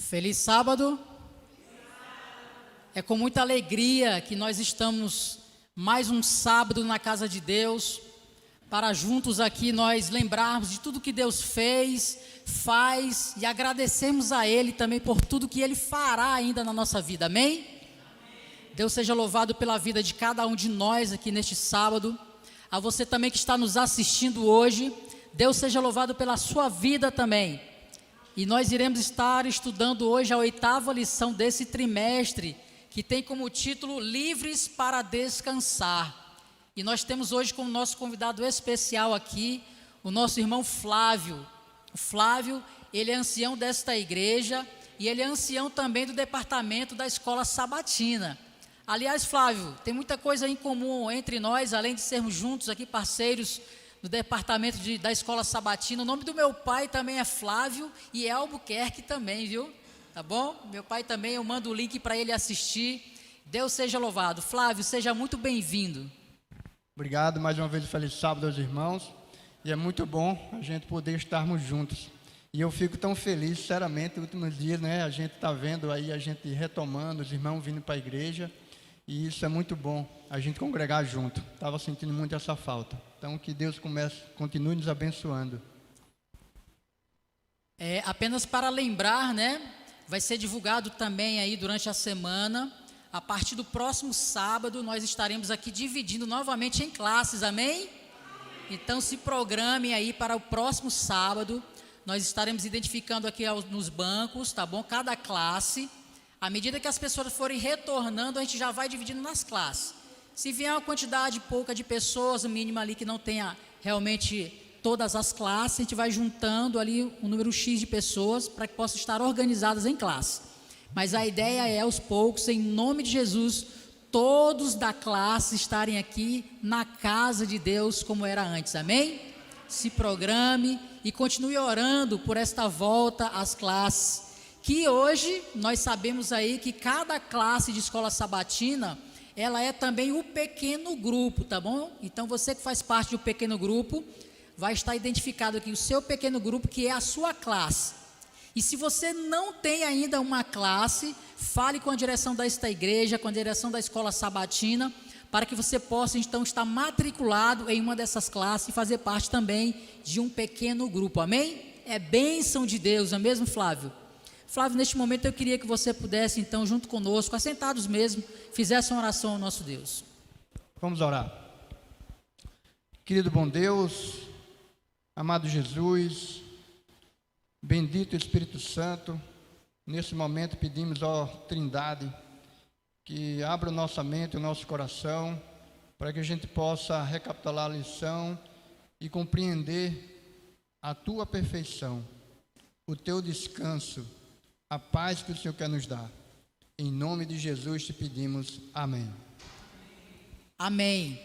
Feliz sábado. É com muita alegria que nós estamos mais um sábado na casa de Deus, para juntos aqui nós lembrarmos de tudo que Deus fez, faz e agradecermos a Ele também por tudo que Ele fará ainda na nossa vida, amém? Deus seja louvado pela vida de cada um de nós aqui neste sábado. A você também que está nos assistindo hoje, Deus seja louvado pela sua vida também. E nós iremos estar estudando hoje a 8ª lição desse trimestre, que tem como título Livres para Descansar. E nós temos hoje como nosso convidado especial aqui, o nosso irmão Flávio. O Flávio, ele é ancião desta igreja e ele é ancião também do departamento da Escola Sabatina. Aliás, Flávio, tem muita coisa em comum entre nós, além de sermos juntos aqui parceiros do departamento da Escola Sabatina. O nome do meu pai também é Flávio e é Albuquerque também, viu? Tá bom? Meu pai também, eu mando o link para ele assistir. Deus seja louvado. Flávio, seja muito bem-vindo. Obrigado, mais uma vez feliz sábado aos irmãos. E é muito bom a gente poder estarmos juntos. E eu fico tão feliz, sinceramente, nos últimos dias, né? A gente está vendo aí, a gente retomando, os irmãos vindo para a igreja. E isso é muito bom, a gente congregar junto. Estava sentindo muito essa falta. Então, que Deus continue nos abençoando. Apenas para lembrar, né? Vai ser divulgado também aí durante a semana. A partir do próximo sábado, nós estaremos aqui dividindo novamente em classes, amém? Então, se programe aí para o próximo sábado. Nós estaremos identificando aqui nos bancos, tá bom? Cada classe. À medida que as pessoas forem retornando, a gente já vai dividindo nas classes. Se vier uma quantidade pouca de pessoas, o mínimo ali que não tenha realmente todas as classes, a gente vai juntando ali um número X de pessoas para que possam estar organizadas em classe. Mas a ideia é, aos poucos, em nome de Jesus, todos da classe estarem aqui na casa de Deus como era antes, amém? Se programe e continue orando por esta volta às classes. Que hoje nós sabemos aí que cada classe de escola sabatina, ela é também o pequeno grupo, tá bom? Então você que faz parte do pequeno grupo, vai estar identificado aqui o seu pequeno grupo, que é a sua classe. E se você não tem ainda uma classe, fale com a direção desta igreja, com a direção da escola sabatina, para que você possa então estar matriculado em uma dessas classes e fazer parte também de um pequeno grupo, amém? É bênção de Deus, não é mesmo, Flávio? Flávio, neste momento eu queria que você pudesse, então, junto conosco, assentados mesmo, fizesse uma oração ao nosso Deus. Vamos orar. Querido bom Deus, amado Jesus, bendito Espírito Santo, nesse momento pedimos, ó Trindade, que abra nossa mente, o nosso coração, para que a gente possa recapitular a lição e compreender a Tua perfeição, o Teu descanso, a paz que o Senhor quer nos dar. Em nome de Jesus te pedimos, amém. Amém.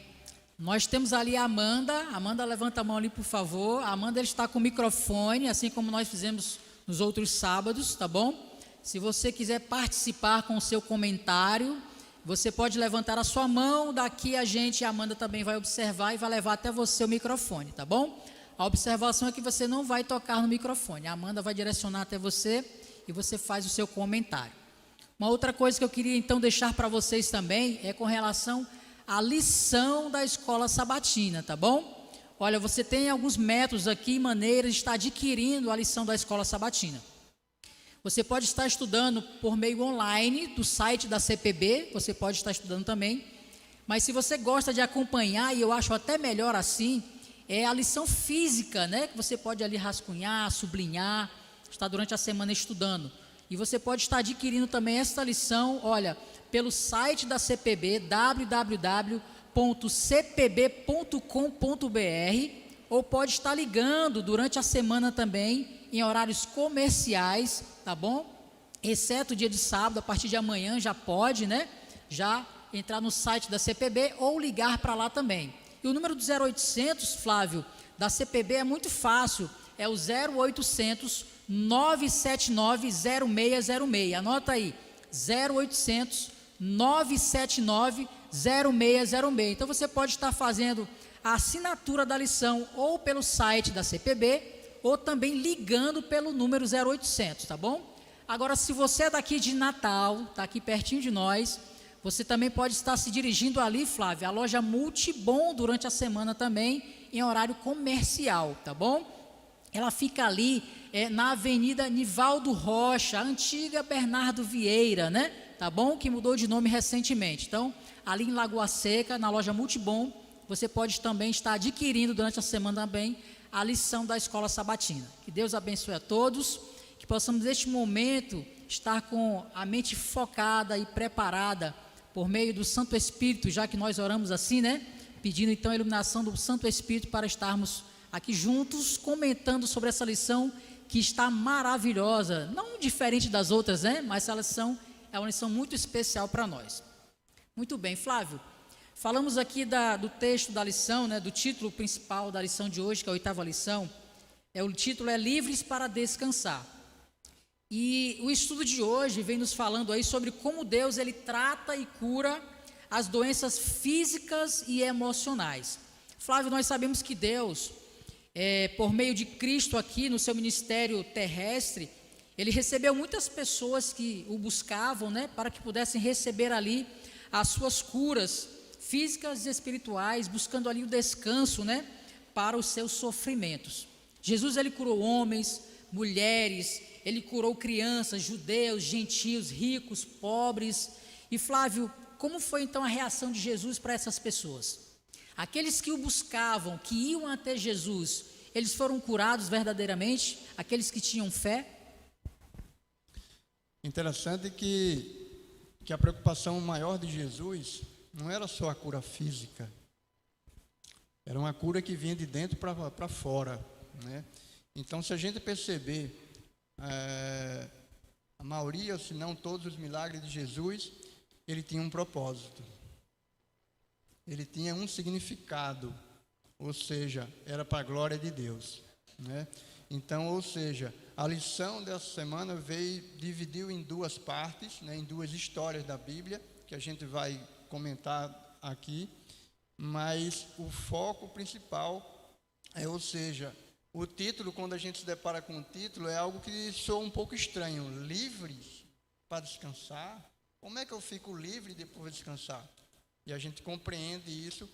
Nós temos ali a Amanda. Amanda, levanta a mão ali, por favor. A Amanda, ela está com o microfone, assim como nós fizemos nos outros sábados, tá bom? Se você quiser participar com o seu comentário, você pode levantar a sua mão. Daqui a Amanda também vai observar e vai levar até você o microfone, tá bom? A observação é que você não vai tocar no microfone. A Amanda vai direcionar até você e você faz o seu comentário. Uma outra coisa que eu queria então deixar para vocês também é com relação à lição da escola sabatina, tá bom? Olha, você tem alguns métodos aqui, maneiras de estar adquirindo a lição da escola sabatina. Você pode estar estudando por meio online do site da CPB, você pode estar estudando também, mas se você gosta de acompanhar, e eu acho até melhor assim, é a lição física, né? Que você pode ali rascunhar, sublinhar, estar durante a semana estudando. E você pode estar adquirindo também esta lição, olha, pelo site da CPB, www.cpb.com.br, ou pode estar ligando durante a semana também, em horários comerciais, tá bom? Exceto o dia de sábado, a partir de amanhã já pode, né? Já entrar no site da CPB ou ligar para lá também. E o número do 0800, Flávio, da CPB é muito fácil, é o 0800 979 0606. Anota aí, 0800 979 0606. Então você pode estar fazendo a assinatura da lição ou pelo site da CPB ou também ligando pelo número 0800, tá bom? Agora, se você é daqui de Natal, está aqui pertinho de nós, você também pode estar se dirigindo ali, Flávia, a loja Multibom durante a semana também, em horário comercial, tá bom? Ela fica ali na Avenida Nivaldo Rocha, a antiga Bernardo Vieira, né? Tá bom? Que mudou de nome recentemente. Então, ali em Lagoa Seca, na loja Multibom, você pode também estar adquirindo durante a semana também a lição da Escola Sabatina. Que Deus abençoe a todos, que possamos neste momento estar com a mente focada e preparada por meio do Santo Espírito, já que nós oramos assim, né? Pedindo então a iluminação do Santo Espírito para estarmos aqui juntos comentando sobre essa lição que está maravilhosa, não diferente das outras, né? Mas essa lição é uma lição muito especial para nós. Muito bem, Flávio, falamos aqui do texto da lição, né? Do título principal da lição de hoje, que é a 8ª lição. O título é Livres para Descansar. E o estudo de hoje vem nos falando aí sobre como Deus ele trata e cura as doenças físicas e emocionais. Flávio, nós sabemos que Deus, por meio de Cristo aqui no seu ministério terrestre, ele recebeu muitas pessoas que o buscavam, né, para que pudessem receber ali as suas curas físicas e espirituais, buscando ali o descanso, né, para os seus sofrimentos. Jesus ele curou homens, mulheres, ele curou crianças, judeus, gentios, ricos, pobres. E Flávio, como foi então a reação de Jesus para essas pessoas? Aqueles que o buscavam, que iam até Jesus, eles foram curados verdadeiramente? Aqueles que tinham fé? Interessante que a preocupação maior de Jesus não era só a cura física, era uma cura que vinha de dentro para fora, né? Então, se a gente perceber, a maioria, se não todos os milagres de Jesus, ele tinha um propósito, ele tinha um significado, ou seja, era para a glória de Deus, né? Então, ou seja, a lição dessa semana dividiu em 2 partes, né, em 2 histórias da Bíblia, que a gente vai comentar aqui, mas o foco principal ou seja, o título, quando a gente se depara com o título, é algo que soa um pouco estranho. Livres para descansar? Como é que eu fico livre depois de descansar? E a gente compreende isso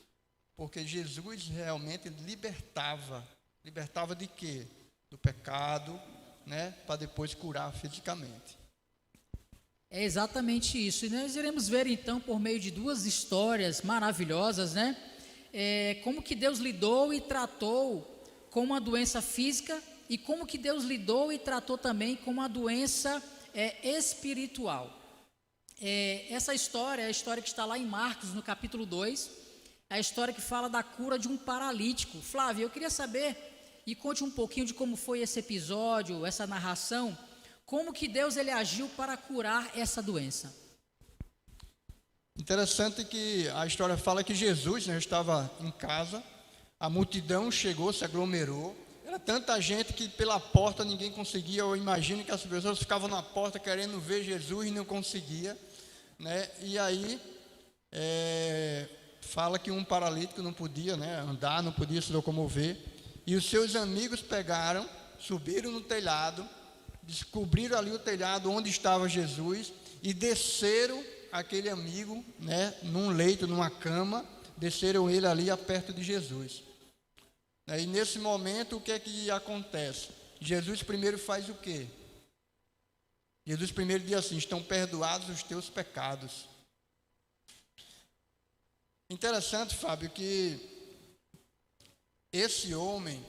porque Jesus realmente libertava. Libertava de quê? Do pecado, né? Para depois curar fisicamente. É exatamente isso. E nós iremos ver então, por meio de 2 histórias maravilhosas, né? Como que Deus lidou e tratou com uma doença física e como que Deus lidou e tratou também com uma doença espiritual. Essa história é a história que está lá em Marcos, no capítulo 2, é a história que fala da cura de um paralítico. Flávio, eu queria saber, e conte um pouquinho de como foi esse episódio, essa narração, como que Deus ele agiu para curar essa doença. Interessante que a história fala que Jesus, né, estava em casa, a multidão chegou, se aglomerou, era tanta gente que pela porta ninguém conseguia. Eu imagino que as pessoas ficavam na porta querendo ver Jesus e não conseguia, né? E aí fala que um paralítico não podia, né, andar, não podia se locomover, e os seus amigos pegaram, subiram no telhado, descobriram ali o telhado onde estava Jesus e desceram aquele amigo, né, num leito, numa cama, desceram ele ali perto de Jesus. E nesse momento, o que é que acontece? Jesus primeiro faz o quê? Jesus primeiro diz assim: estão perdoados os teus pecados. Interessante, Fábio, que esse homem,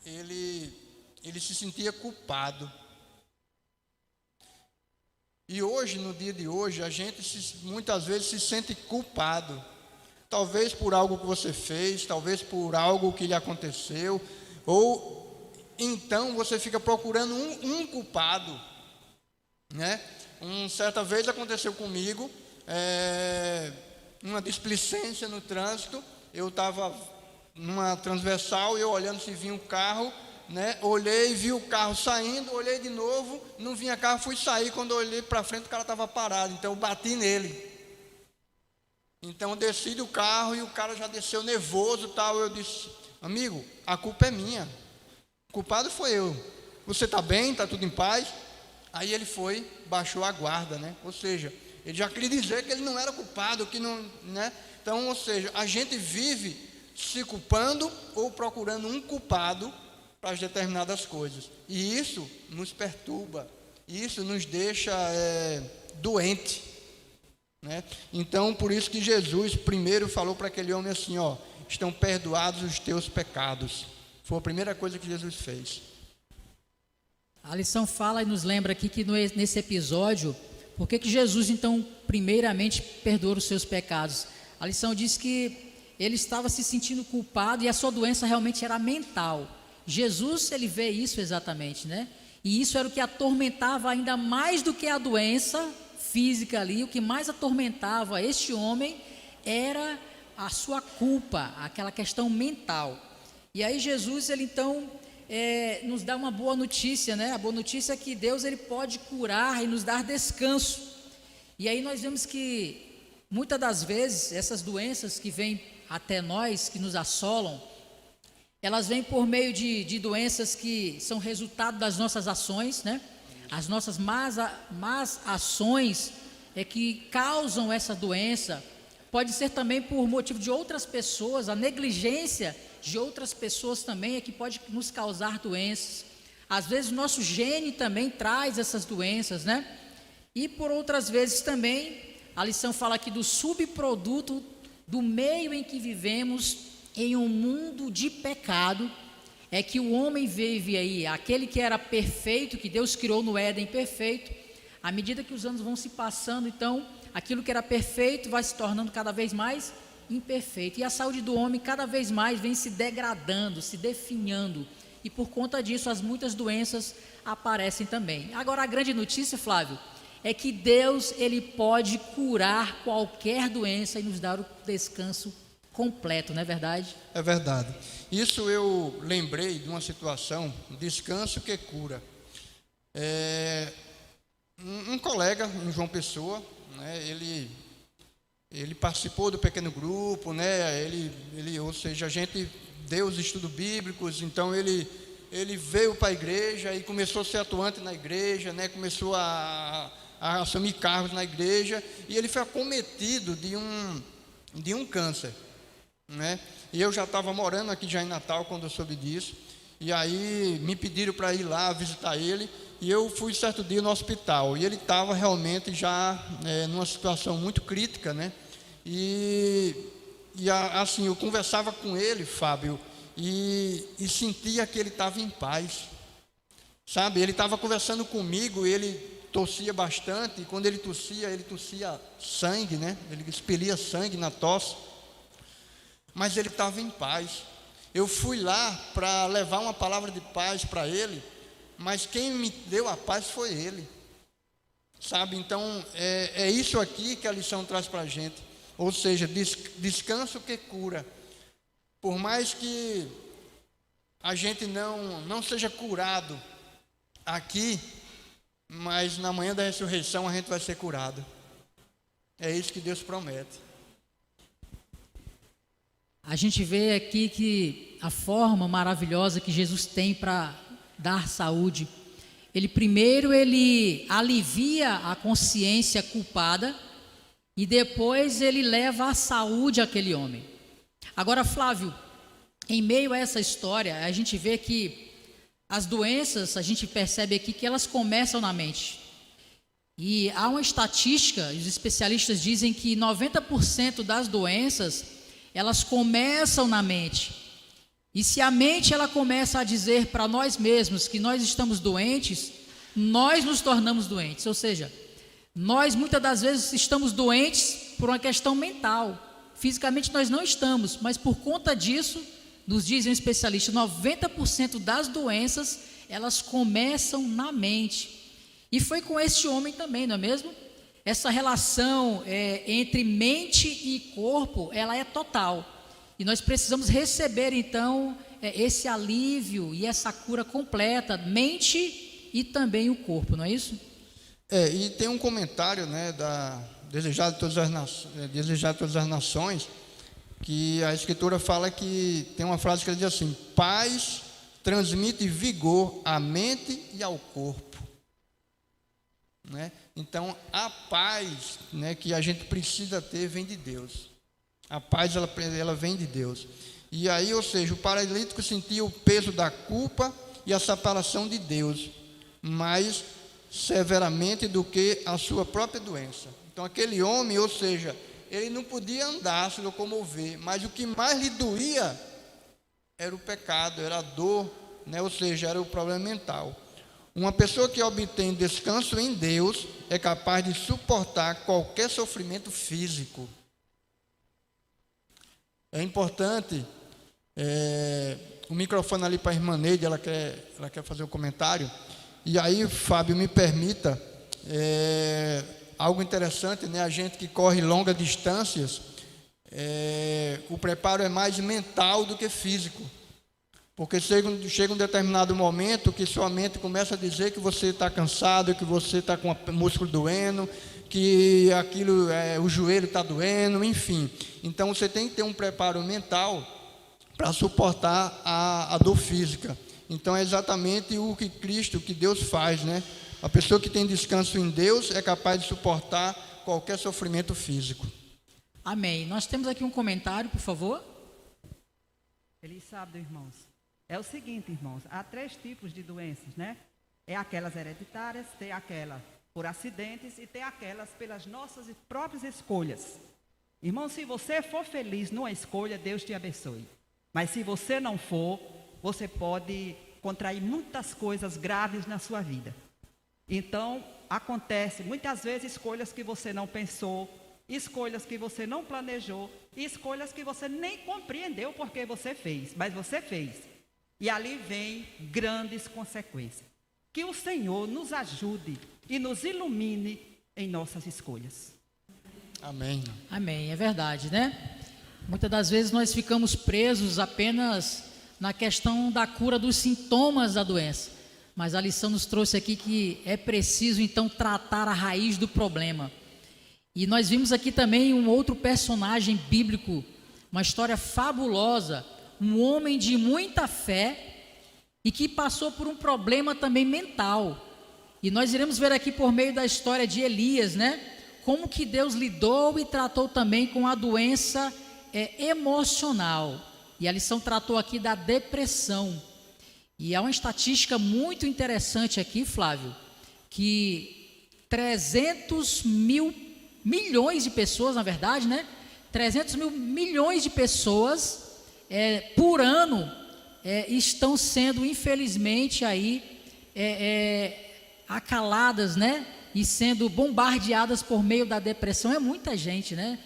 ele se sentia culpado. E hoje, no dia de hoje, a gente muitas vezes se sente culpado. Talvez por algo que você fez, talvez por algo que lhe aconteceu, ou então você fica procurando um culpado, né? Certa vez aconteceu comigo, uma displicência no trânsito. Eu estava numa transversal, eu olhando se vinha um carro, né? Olhei, vi o carro saindo, olhei de novo, não vinha carro, fui sair. Quando eu olhei para frente, o cara estava parado, então eu bati nele. Então eu desci do carro e o cara já desceu nervoso, tal. Eu disse: amigo, a culpa é minha, o culpado foi eu. Você está bem? Está tudo em paz? Aí ele foi, baixou a guarda, né? Ou seja, ele já queria dizer que ele não era culpado, que não, né? Então, ou seja, a gente vive se culpando ou procurando um culpado para as determinadas coisas. E isso nos perturba, isso nos deixa doente, né? Então, por isso que Jesus primeiro falou para aquele homem assim, ó, estão perdoados os teus pecados. Foi a primeira coisa que Jesus fez. A lição fala e nos lembra aqui que nesse episódio, por que Jesus então primeiramente perdoou os seus pecados? A lição diz que ele estava se sentindo culpado e a sua doença realmente era mental. Jesus, ele vê isso exatamente, né? E isso era o que atormentava ainda mais do que a doença física ali. O que mais atormentava este homem era a sua culpa, aquela questão mental. E aí Jesus, ele então nos dá uma boa notícia, né? A boa notícia é que Deus, ele pode curar e nos dar descanso. E aí nós vemos que muitas das vezes essas doenças que vêm até nós, que nos assolam, elas vêm por meio de doenças que são resultado das nossas ações, né? As nossas más ações é que causam essa doença. Pode ser também por motivo de outras pessoas, a negligência de outras pessoas também é que pode nos causar doenças. Às vezes o nosso gene também traz essas doenças, né? E por outras vezes também, a lição fala aqui do subproduto do meio em que vivemos em um mundo de pecado, é que o homem vive aí, aquele que era perfeito, que Deus criou no Éden perfeito, à medida que os anos vão se passando, então, aquilo que era perfeito vai se tornando cada vez mais imperfeito, e a saúde do homem cada vez mais vem se degradando, se definhando, e por conta disso as muitas doenças aparecem também. Agora a grande notícia, Flávio, é que Deus, ele pode curar qualquer doença e nos dar o descanso completo, não é verdade? É verdade. Isso eu lembrei de uma situação, descanso que cura. Um colega, em João Pessoa, né, ele participou do pequeno grupo, né, ou seja, a gente deu os estudos bíblicos, então ele veio para a igreja e começou a ser atuante na igreja, né, começou a assumir cargos na igreja, e ele foi acometido de um câncer, né? E eu já estava morando aqui já em Natal quando eu soube disso, e aí me pediram para ir lá visitar ele, e eu fui certo dia no hospital, e ele estava realmente já numa situação muito crítica, né? Assim, eu conversava com ele, Fábio, e sentia que ele estava em paz, sabe? Ele estava conversando comigo, ele tossia bastante, e quando ele tossia sangue, né? Ele expelia sangue na tosse, mas ele estava em paz. Eu fui lá para levar uma palavra de paz para ele, mas quem me deu a paz foi ele, sabe? Então, é isso aqui que a lição traz para a gente, ou seja, descanso que cura. Por mais que a gente não seja curado aqui, mas na manhã da ressurreição a gente vai ser curado. É isso que Deus promete. A gente vê aqui que a forma maravilhosa que Jesus tem para dar saúde, ele primeiro alivia a consciência culpada e depois ele leva a saúde àquele homem. Agora, Flávio, em meio a essa história, a gente vê que as doenças, a gente percebe aqui que elas começam na mente. E há uma estatística, os especialistas dizem que 90% das doenças, elas começam na mente. E se a mente ela começa a dizer para nós mesmos que nós estamos doentes, nós nos tornamos doentes. Ou seja, nós muitas das vezes estamos doentes por uma questão mental. Fisicamente nós não estamos, mas por conta disso, nos dizem os especialistas, 90% das doenças, elas começam na mente. E foi com este homem também, não é mesmo? Essa relação entre mente e corpo, ela é total. E nós precisamos receber, então, esse alívio e essa cura completa, mente e também o corpo, não é isso? E tem um comentário, né, Desejado de todas as nações, que a Escritura fala que tem uma frase que diz assim: paz transmite vigor à mente e ao corpo. né? Então, a paz, né, que a gente precisa ter vem de Deus. A paz, ela vem de Deus. E aí, ou seja, o paralítico sentia o peso da culpa e a separação de Deus, mais severamente do que a sua própria doença. Então, aquele homem, ou seja, ele não podia andar, se locomover, mas o que mais lhe doía era o pecado, era a dor, né? Ou seja, era o problema mental. Uma pessoa que obtém descanso em Deus é capaz de suportar qualquer sofrimento físico. É importante, o microfone ali para a irmã Neide, ela quer fazer um comentário. E aí, Fábio, me permita, algo interessante, né? A gente que corre longas distâncias, o preparo é mais mental do que físico. Porque chega um determinado momento que sua mente começa a dizer que você está cansado, que você está com o músculo doendo, que aquilo, o joelho está doendo, enfim. Então você tem que ter um preparo mental para suportar a dor física. Então é exatamente o que Cristo, que Deus faz, né? A pessoa que tem descanso em Deus é capaz de suportar qualquer sofrimento físico. Amém. Nós temos aqui um comentário, por favor. Feliz sábado, irmãos. É o seguinte, irmãos, há 3 tipos de doenças, né? É aquelas hereditárias, tem aquela por acidentes e tem aquelas pelas nossas próprias escolhas. Irmão, se você for feliz numa escolha, Deus te abençoe. Mas se você não for, você pode contrair muitas coisas graves na sua vida. Então, acontece muitas vezes escolhas que você não pensou, escolhas que você não planejou, e escolhas que você nem compreendeu porque você fez, mas você fez. E ali vem grandes consequências. Que o Senhor nos ajude e nos ilumine em nossas escolhas. Amém. Amém, é verdade, né? Muitas das vezes nós ficamos presos apenas na questão da cura dos sintomas da doença. Mas a lição nos trouxe aqui que é preciso então tratar a raiz do problema. E nós vimos aqui também um outro personagem bíblico, uma história fabulosa, um homem de muita fé e que passou por um problema também mental. E nós iremos ver aqui por meio da história de Elias, né? Como que Deus lidou e tratou também com a doença emocional. E a lição tratou aqui da depressão. E há uma estatística muito interessante aqui, Flávio, que 300 milhões de pessoas, na verdade, né? 300 milhões de pessoas por ano estão sendo, infelizmente, aí acaladas, né? E sendo bombardeadas por meio da depressão. É muita gente, né?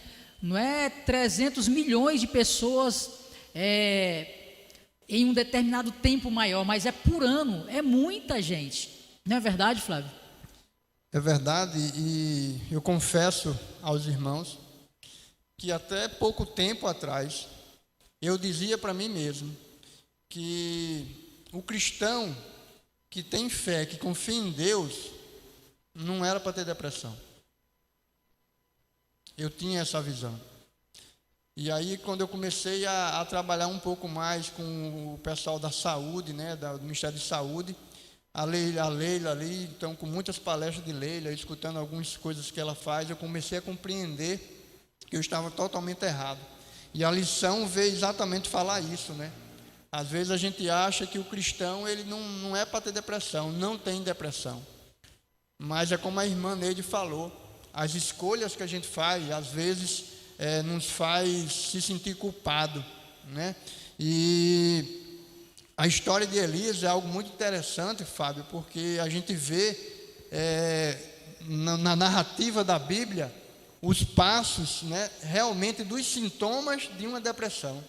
Não é 300 milhões de pessoas em um determinado tempo maior, mas é por ano, é muita gente. Não é verdade, Flávio? É verdade, e eu confesso aos irmãos que até pouco tempo atrás eu dizia para mim mesmo que o cristão que tem fé, que confia em Deus, não era para ter depressão. Eu tinha essa visão. E aí, quando eu comecei a trabalhar um pouco mais com o pessoal da saúde, né, do Ministério de Saúde, a Leila ali, então, com muitas palestras de Leila, escutando algumas coisas que ela faz, eu comecei a compreender que eu estava totalmente errado. E a lição veio exatamente falar isso, né? Às vezes a gente acha que o cristão, ele não é para ter depressão, não tem depressão. Mas é como a irmã Neide falou, as escolhas que a gente faz, às vezes, nos faz se sentir culpado, né? E a história de Elias é algo muito interessante, Fábio, porque a gente vê na narrativa da Bíblia os passos, né, realmente dos sintomas de uma depressão.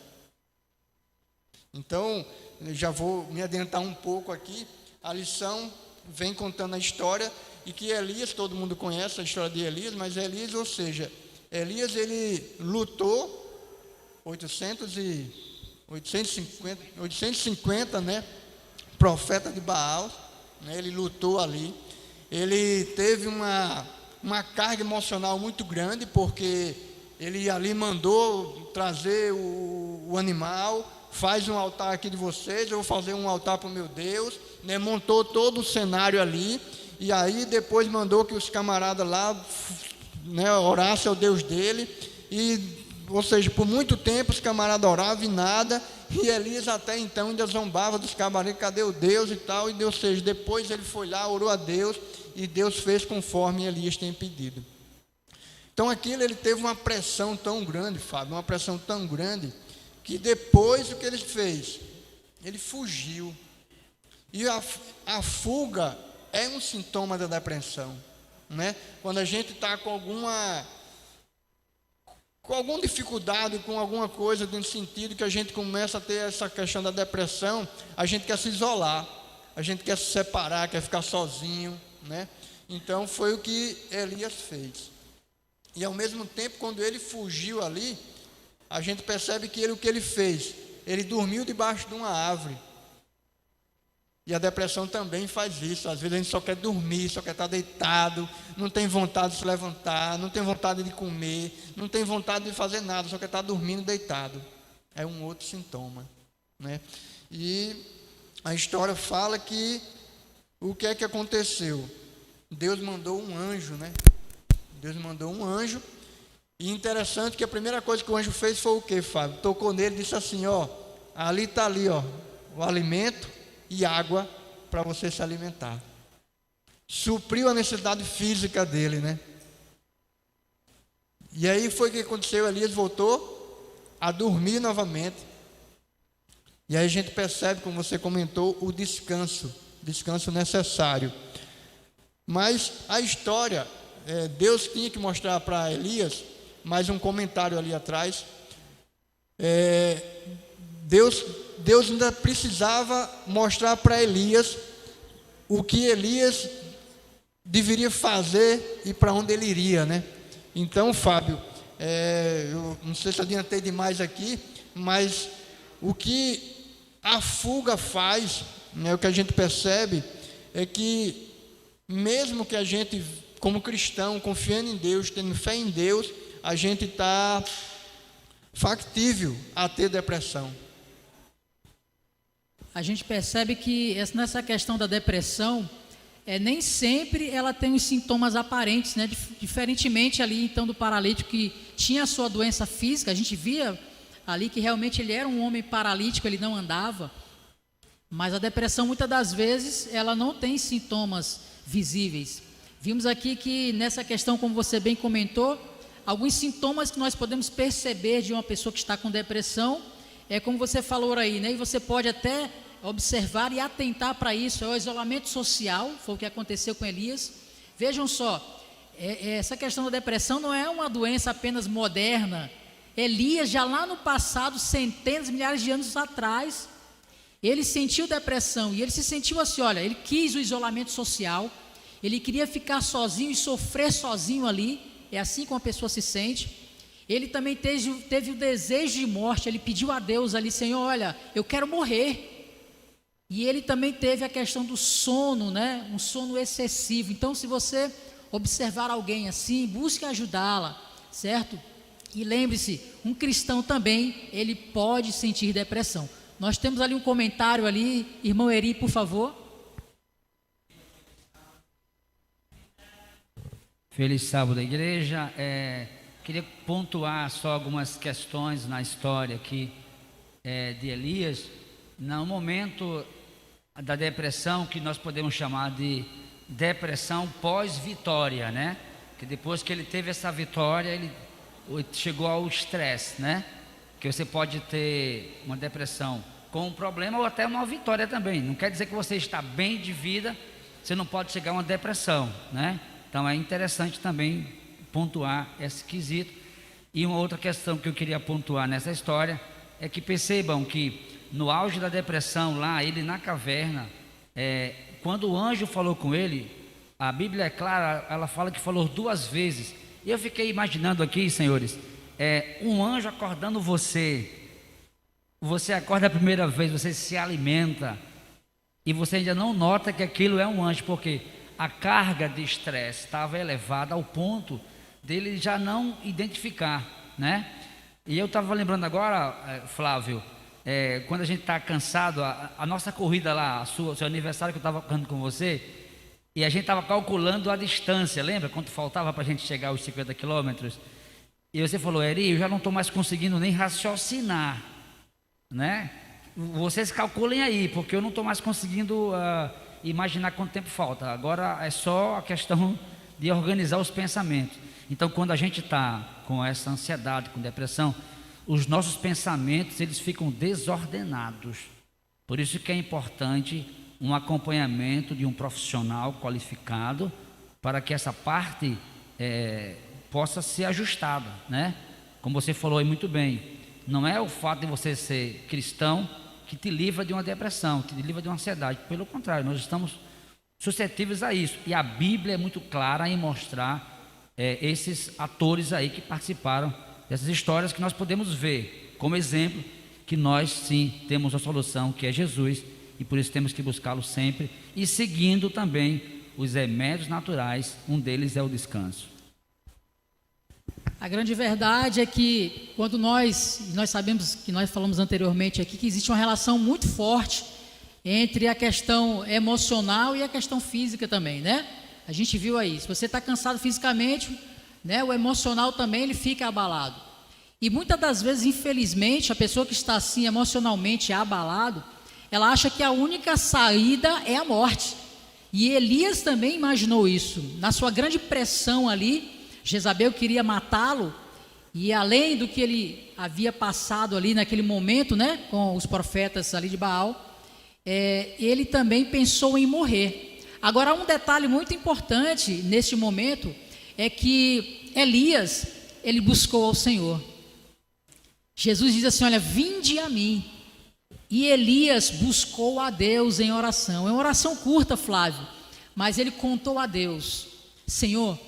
Então, já vou me adiantar um pouco aqui. A lição vem contando a história e que Elias, todo mundo conhece a história de Elias, mas Elias, ou seja, Elias, ele lutou 850, né, profeta de Baal, né, ele lutou ali. Ele teve uma carga emocional muito grande, porque ele ali mandou trazer o animal, faz um altar aqui de vocês, eu vou fazer um altar para o meu Deus, né? Montou todo o cenário ali, e aí depois mandou que os camaradas lá, né, orassem ao Deus dele, ou seja, por muito tempo os camaradas oravam e nada, e Elias até então ainda zombava dos camaradas, cadê o Deus e tal, e ou seja, depois ele foi lá, orou a Deus, e Deus fez conforme Elias tinha pedido. Então aquilo, ele teve uma pressão tão grande, Fábio, uma pressão tão grande, que depois o que ele fez? Ele fugiu. E a fuga é um sintoma da depressão, né? Quando a gente está com alguma dificuldade, com alguma coisa no sentido que a gente começa a ter essa questão da depressão, a gente quer se isolar, a gente quer se separar, quer ficar sozinho, né? Então foi o que Elias fez. E ao mesmo tempo, quando ele fugiu ali, a gente percebe que o que ele fez? Ele dormiu debaixo de uma árvore. E a depressão também faz isso. Às vezes a gente só quer dormir, só quer estar deitado, não tem vontade de se levantar, não tem vontade de comer, não tem vontade de fazer nada, só quer estar dormindo deitado. É um outro sintoma, né? E a história fala que o que é que aconteceu? Deus mandou um anjo, né? Deus mandou um anjo. E interessante que a primeira coisa que o anjo fez foi o quê, Fábio? Tocou nele e disse assim, ó, ali está ali, ó, o alimento e água para você se alimentar. Supriu a necessidade física dele, né? E aí foi o que aconteceu, Elias voltou a dormir novamente. E aí a gente percebe, como você comentou, o descanso necessário. Mas a história, Deus tinha que mostrar para Elias, mais um comentário ali atrás, Deus ainda precisava mostrar para Elias o que Elias deveria fazer e para onde ele iria, né? Então, Fábio, eu não sei se adiantei demais aqui, mas o que a fuga faz, né, o que a gente percebe é que mesmo que a gente, como cristão, confiando em Deus, tendo fé em Deus, a gente está factível a ter depressão. A gente percebe que nessa questão da depressão, nem sempre ela tem os sintomas aparentes, né? Diferentemente ali então do paralítico que tinha a sua doença física, a gente via ali que realmente ele era um homem paralítico, ele não andava, mas a depressão muitas das vezes ela não tem sintomas visíveis. Vimos aqui que nessa questão, como você bem comentou, alguns sintomas que nós podemos perceber de uma pessoa que está com depressão, como você falou aí, né? E você pode até observar e atentar para isso, é o isolamento social, foi o que aconteceu com Elias. Vejam só, essa questão da depressão não é uma doença apenas moderna. Elias, já lá no passado, centenas, milhares de anos atrás, ele sentiu depressão, e ele se sentiu assim, olha, ele quis o isolamento social, ele queria ficar sozinho e sofrer sozinho ali, é assim como a pessoa se sente. Ele também teve o desejo de morte, ele pediu a Deus ali, Senhor, olha, eu quero morrer. E ele também teve a questão do sono, né? Um sono excessivo. Então, se você observar alguém assim, busque ajudá-la, certo? E lembre-se, um cristão também, ele pode sentir depressão. Nós temos ali um comentário ali, irmão Eri, por favor. Feliz sábado da igreja. Queria pontuar só algumas questões na história aqui de Elias, no momento da depressão, que nós podemos chamar de depressão pós-vitória, né? Que depois que ele teve essa vitória, ele chegou ao estresse, né? Que você pode ter uma depressão com um problema ou até uma vitória também. Não quer dizer que você está bem de vida, você não pode chegar a uma depressão, né? Então é interessante também pontuar esse quesito. E uma outra questão que eu queria pontuar nessa história é que percebam que no auge da depressão lá, ele na caverna, quando o anjo falou com ele, a Bíblia é clara, ela fala que falou 2 vezes. E eu fiquei imaginando aqui, senhores, um anjo acordando você acorda a primeira vez, você se alimenta e você ainda não nota que aquilo é um anjo, porque a carga de estresse estava elevada ao ponto dele já não identificar, né? E eu estava lembrando agora, Flávio, quando a gente está cansado, a nossa corrida lá, o seu aniversário que eu estava falando com você, e a gente estava calculando a distância, lembra? Quanto faltava para a gente chegar aos 50 quilômetros? E você falou, Eri, eu já não estou mais conseguindo nem raciocinar, né? Vocês calculem aí, porque eu não estou mais conseguindo imaginar quanto tempo falta. Agora é só a questão de organizar os pensamentos. Então, quando a gente está com essa ansiedade, com depressão, os nossos pensamentos, eles ficam desordenados. Por isso que é importante um acompanhamento de um profissional qualificado para que essa parte possa ser ajustada, né? Como você falou aí muito bem, não é o fato de você ser cristão que te livra de uma depressão, que te livra de uma ansiedade. Pelo contrário, nós estamos suscetíveis a isso. E a Bíblia é muito clara em mostrar esses atores aí que participaram dessas histórias, que nós podemos ver como exemplo que nós sim temos a solução, que é Jesus, e por isso temos que buscá-lo sempre e seguindo também os remédios naturais. Um deles é o descanso. A grande verdade é que quando nós sabemos que nós falamos anteriormente aqui, que existe uma relação muito forte entre a questão emocional e a questão física também, né? A gente viu aí, se você está cansado fisicamente, né, o emocional também ele fica abalado. E muitas das vezes, infelizmente, a pessoa que está assim emocionalmente abalado, ela acha que a única saída é a morte. E Elias também imaginou isso. Na sua grande pressão ali, Jezabel queria matá-lo, e além do que ele havia passado ali naquele momento, né, com os profetas ali de Baal, ele também pensou em morrer. Agora, um detalhe muito importante neste momento é que Elias, ele buscou ao Senhor. Jesus diz assim, olha, vinde a mim. E Elias buscou a Deus em oração. É uma oração curta, Flávio, mas ele contou a Deus, Senhor,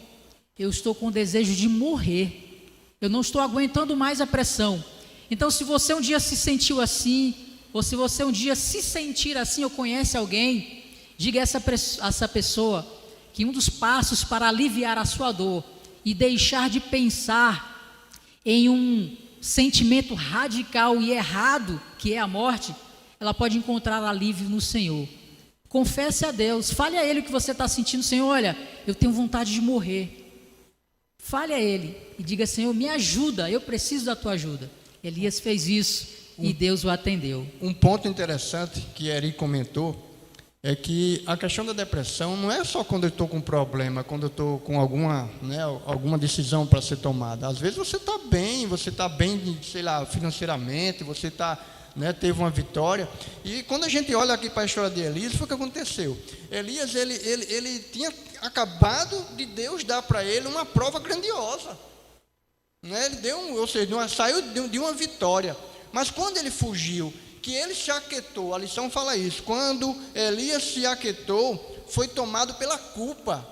eu estou com desejo de morrer, eu não estou aguentando mais a pressão. Então, se você um dia se sentiu assim, ou se você um dia se sentir assim, ou conhece alguém, diga a essa pessoa que um dos passos para aliviar a sua dor e deixar de pensar em um sentimento radical e errado, que é a morte, ela pode encontrar alívio no Senhor. Confesse a Deus, fale a Ele o que você está sentindo. Senhor, olha, eu tenho vontade de morrer. Fale a Ele e diga, Senhor, me ajuda, eu preciso da tua ajuda. Elias fez isso e Deus o atendeu. Um ponto interessante que Eri comentou é que a questão da depressão não é só quando eu estou com problema, quando eu estou com alguma decisão para ser tomada. Às vezes você está bem, sei lá, financeiramente, você teve uma vitória. E quando a gente olha aqui para a história de Elias, foi o que aconteceu. Elias, ele tinha acabado de Deus dar para ele uma prova grandiosa. Né? Ele saiu de uma vitória. Mas quando ele fugiu, que ele se aquietou, a lição fala isso, quando Elias se aquietou, foi tomado pela culpa.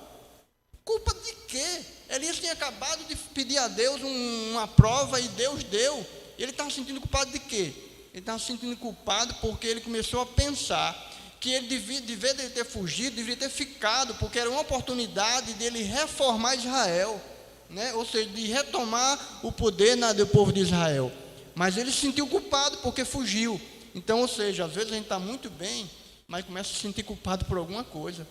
Culpa de quê? Elias tinha acabado de pedir a Deus uma prova e Deus deu. Ele estava se sentindo culpado de quê? Ele estava se sentindo culpado porque ele começou a pensar que ele devia ter fugido, deveria ter ficado, porque era uma oportunidade dele reformar Israel, né? Ou seja, de retomar o poder do povo de Israel. Mas ele se sentiu culpado porque fugiu. Então, ou seja, às vezes a gente está muito bem, mas começa a se sentir culpado por alguma coisa,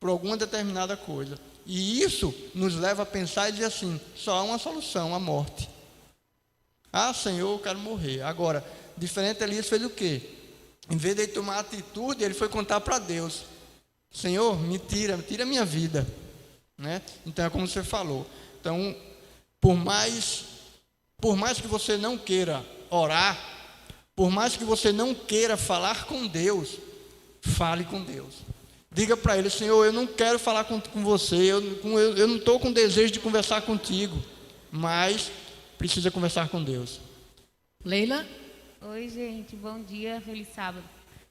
por alguma determinada coisa. E isso nos leva a pensar e dizer assim, só há uma solução, a morte. Ah, Senhor, eu quero morrer. Agora, diferente, Elias fez o quê? Em vez de ele tomar atitude, ele foi contar para Deus, Senhor, me tira a minha vida, né? Então é como você falou. Então, por mais que você não queira orar, por mais que você não queira falar com Deus, fale com Deus. Diga para Ele, Senhor, eu não quero falar com você, eu não estou com desejo de conversar contigo, mas precisa conversar com Deus. Leila? Oi, gente, bom dia, feliz sábado.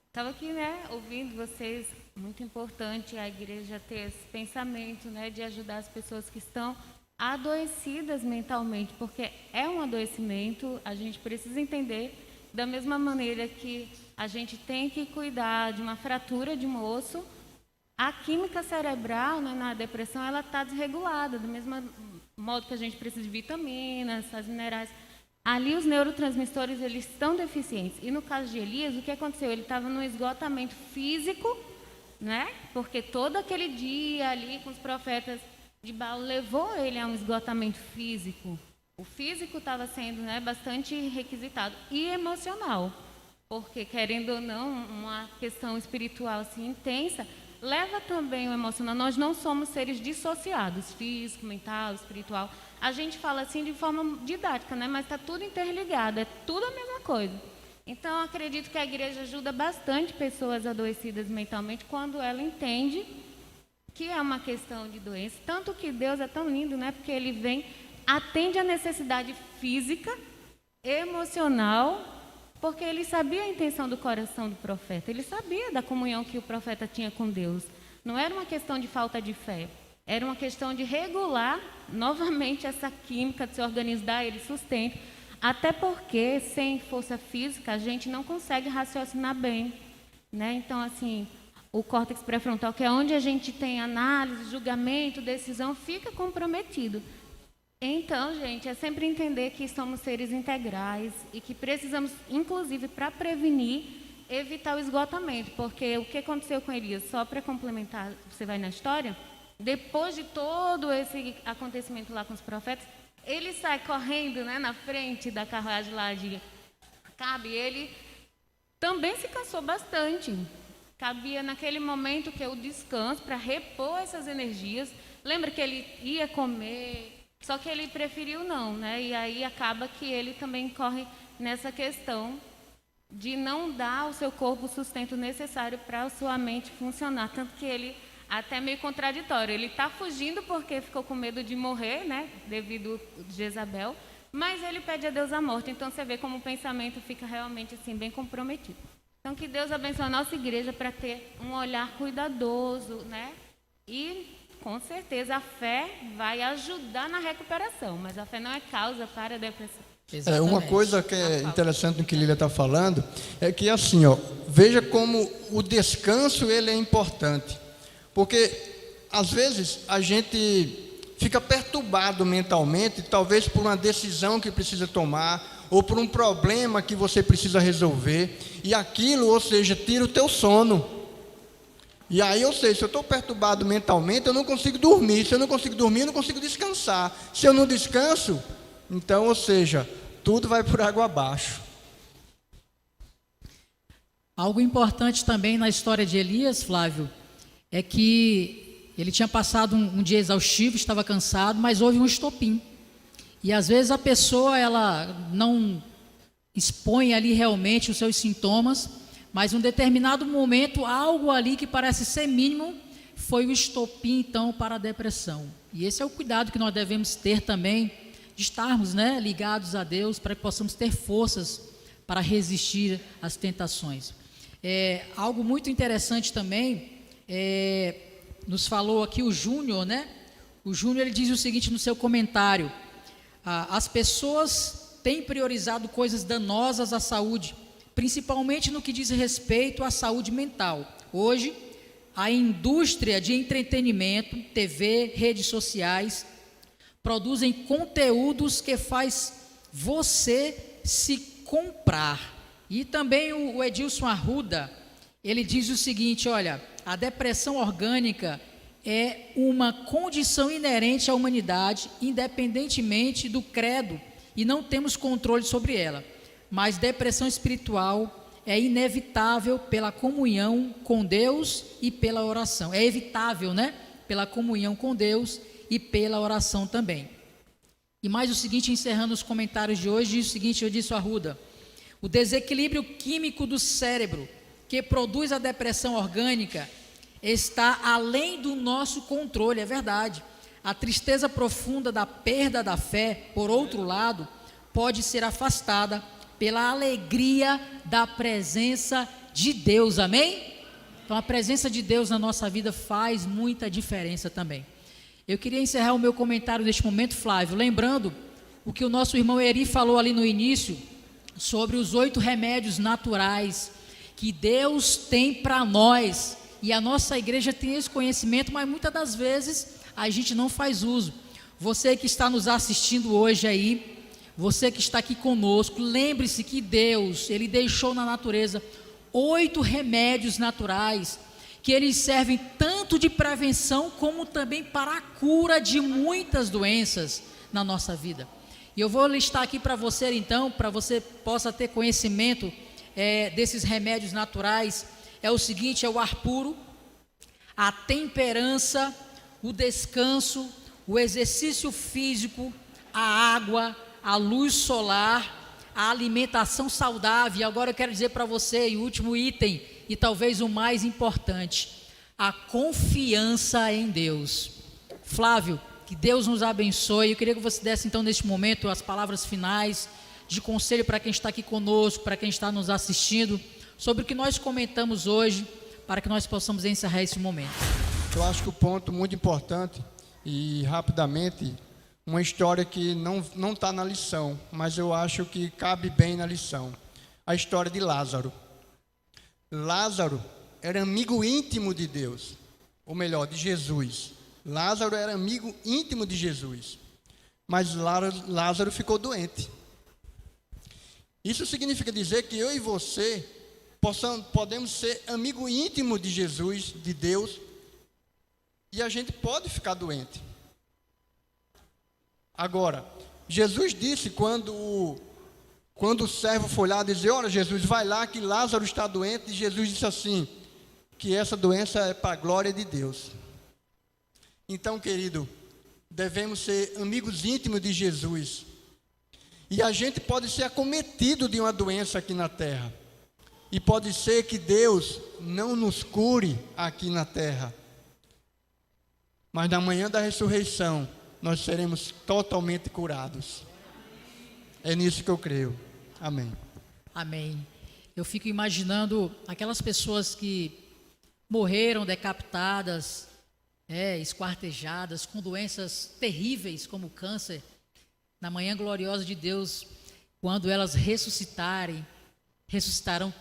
Estava aqui, ouvindo vocês, muito importante a igreja ter esse pensamento, de ajudar as pessoas que estão adoecidas mentalmente, porque é um adoecimento, a gente precisa entender, da mesma maneira que a gente tem que cuidar de uma fratura de um osso, a química cerebral, na depressão, ela está desregulada, do mesmo modo que a gente precisa de vitaminas, sais minerais. ali os neurotransmissores eles estão deficientes. E no caso de Elias, o que aconteceu? Ele estava num esgotamento físico, né? Porque todo aquele dia ali com os profetas de Baal levou ele a um esgotamento físico. O físico estava sendo, né, bastante requisitado e emocional, porque querendo ou não, uma questão espiritual assim intensa leva também o emocional. Nós não somos seres dissociados, físico, mental, espiritual. A gente fala assim de forma didática, né? Mas está tudo interligado, é tudo a mesma coisa. Então, acredito que a igreja ajuda bastante pessoas adoecidas mentalmente quando ela entende que é uma questão de doença. Tanto que Deus é tão lindo, né? Porque Ele vem, atende a necessidade física, emocional, porque Ele sabia a intenção do coração do profeta. Ele sabia da comunhão que o profeta tinha com Deus. Não era uma questão de falta de fé. Era uma questão de regular novamente essa química, de se organizar, ele sustenta. Até porque, sem força física, a gente não consegue raciocinar bem, né? Então, assim, o córtex pré-frontal, que é onde a gente tem análise, julgamento, decisão, fica comprometido. Então, gente, é sempre entender que somos seres integrais e que precisamos, inclusive, para prevenir, evitar o esgotamento. Porque o que aconteceu com Elias, só para complementar, você vai na história, depois de todo esse acontecimento lá com os profetas, ele sai correndo, né, na frente da carruagem lá de Acabe. Ele também se cansou bastante. Cabia naquele momento que o descanso para repor essas energias. Lembra que ele ia comer, só que ele preferiu não, né? E aí acaba que ele também corre nessa questão de não dar ao seu corpo o sustento necessário para a sua mente funcionar. Tanto que ele, até meio contraditório, ele está fugindo porque ficou com medo de morrer, né? Devido a Jezabel, mas ele pede a Deus a morte. Então você vê como o pensamento fica realmente assim bem comprometido. Então que Deus abençoe a nossa igreja para ter um olhar cuidadoso, né? E com certeza a fé vai ajudar na recuperação, mas a fé não é causa para a depressão. Uma coisa que é interessante no que Lília está falando é que assim, ó, veja como o descanso ele é importante, porque às vezes a gente fica perturbado mentalmente, talvez por uma decisão que precisa tomar ou por um problema que você precisa resolver, e aquilo, ou seja, tira o teu sono. E aí, ou seja, se eu estou perturbado mentalmente, eu não consigo dormir. Se eu não consigo dormir, eu não consigo descansar. Se eu não descanso, então, ou seja, tudo vai por água abaixo. Algo importante também na história de Elias, Flávio, é que ele tinha passado um dia exaustivo, estava cansado, mas houve um estopim. E às vezes a pessoa ela não expõe ali realmente os seus sintomas, mas em um determinado momento, algo ali que parece ser mínimo, foi o estopim então para a depressão. E esse é o cuidado que nós devemos ter também, de estarmos, né, ligados a Deus, para que possamos ter forças para resistir às tentações. Algo muito interessante também, nos falou aqui o Júnior, né? O Júnior ele diz o seguinte no seu comentário: as pessoas têm priorizado coisas danosas à saúde, principalmente no que diz respeito à saúde mental. Hoje, a indústria de entretenimento, TV, redes sociais, produzem conteúdos que faz você se comprar. E também o Edilson Arruda, ele diz o seguinte, olha, a depressão orgânica é uma condição inerente à humanidade, independentemente do credo, e não temos controle sobre ela. Mas depressão espiritual é inevitável pela comunhão com Deus e pela oração. É evitável, né? Pela comunhão com Deus e pela oração também. E mais o seguinte, encerrando os comentários de hoje, diz o seguinte, eu disse Arruda: o desequilíbrio químico do cérebro que produz a depressão orgânica está além do nosso controle, é verdade. A tristeza profunda da perda da fé, por outro lado, pode ser afastada pela alegria da presença de Deus, amém? Então a presença de Deus na nossa vida faz muita diferença também. Eu queria encerrar o meu comentário neste momento, Flávio, lembrando o que o nosso irmão Eri falou ali no início, sobre os 8 remédios naturais que Deus tem para nós, e a nossa igreja tem esse conhecimento, mas muitas das vezes a gente não faz uso. Você que está nos assistindo hoje aí, você que está aqui conosco, lembre-se que Deus, Ele deixou na natureza 8 remédios naturais, que eles servem tanto de prevenção como também para a cura de muitas doenças na nossa vida. E eu vou listar aqui para você então, para você possa ter conhecimento desses remédios naturais. É o seguinte: é o ar puro, a temperança, o descanso, o exercício físico, a água, a luz solar, a alimentação saudável. E agora eu quero dizer para você, e o último item, e talvez o mais importante, a confiança em Deus. Flávio, que Deus nos abençoe. Eu queria que você desse então neste momento as palavras finais de conselho para quem está aqui conosco, para quem está nos assistindo, sobre o que nós comentamos hoje, para que nós possamos encerrar esse momento. Eu acho que o ponto muito importante, e rapidamente, uma história que não está na lição, mas eu acho que cabe bem na lição. A história de Lázaro. Lázaro era amigo íntimo de Deus, ou melhor, de Jesus. Lázaro era amigo íntimo de Jesus, mas Lázaro ficou doente. Isso significa dizer que eu e você podemos ser amigo íntimo de Jesus, de Deus, e a gente pode ficar doente. Agora, Jesus disse quando o servo foi lá dizer: olha, Jesus, vai lá que Lázaro está doente. E Jesus disse assim, que essa doença é para a glória de Deus. Então, querido, devemos ser amigos íntimos de Jesus. E a gente pode ser acometido de uma doença aqui na terra. E pode ser que Deus não nos cure aqui na terra. Mas na manhã da ressurreição, nós seremos totalmente curados. É nisso que eu creio. Amém. Amém. Eu fico imaginando aquelas pessoas que morreram decapitadas, esquartejadas, com doenças terríveis como câncer. Na manhã gloriosa de Deus, quando elas ressuscitarão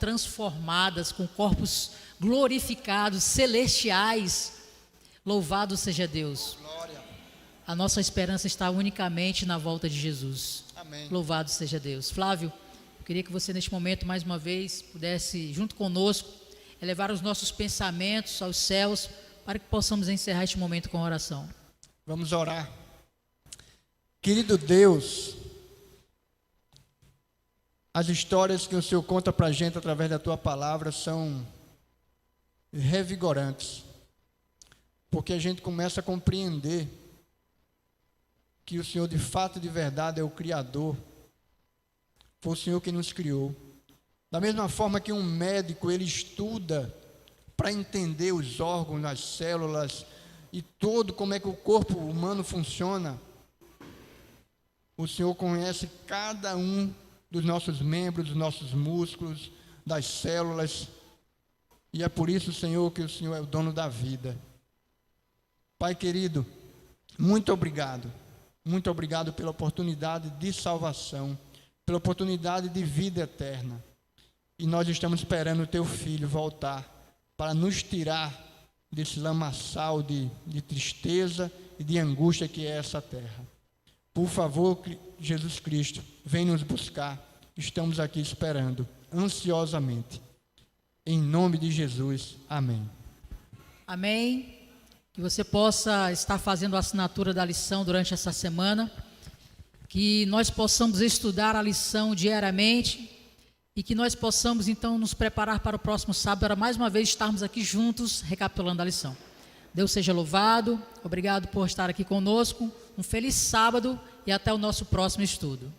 transformadas, com corpos glorificados, celestiais. Louvado seja Deus. Glória. A nossa esperança está unicamente na volta de Jesus. Amém. Louvado seja Deus. Flávio, eu queria que você neste momento, mais uma vez, pudesse, junto conosco, elevar os nossos pensamentos aos céus, para que possamos encerrar este momento com oração. Vamos orar. Querido Deus, as histórias que o Senhor conta para a gente através da Tua palavra são revigorantes, porque a gente começa a compreender que o Senhor de fato e de verdade é o Criador. Foi o Senhor quem nos criou. Da mesma forma que um médico, ele estuda para entender os órgãos, as células e todo como é que o corpo humano funciona. O Senhor conhece cada um dos nossos membros, dos nossos músculos, das células. E é por isso, Senhor, que o Senhor é o dono da vida. Pai querido, muito obrigado. Muito obrigado pela oportunidade de salvação, pela oportunidade de vida eterna. E nós estamos esperando o Teu Filho voltar para nos tirar desse lamaçal de tristeza e de angústia que é essa terra. Por favor, Jesus Cristo, vem nos buscar. Estamos aqui esperando, ansiosamente. Em nome de Jesus, amém. Amém. Que você possa estar fazendo a assinatura da lição durante essa semana. Que nós possamos estudar a lição diariamente. E que nós possamos, então, nos preparar para o próximo sábado, para mais uma vez estarmos aqui juntos, recapitulando a lição. Deus seja louvado. Obrigado por estar aqui conosco. Um feliz sábado e até o nosso próximo estudo.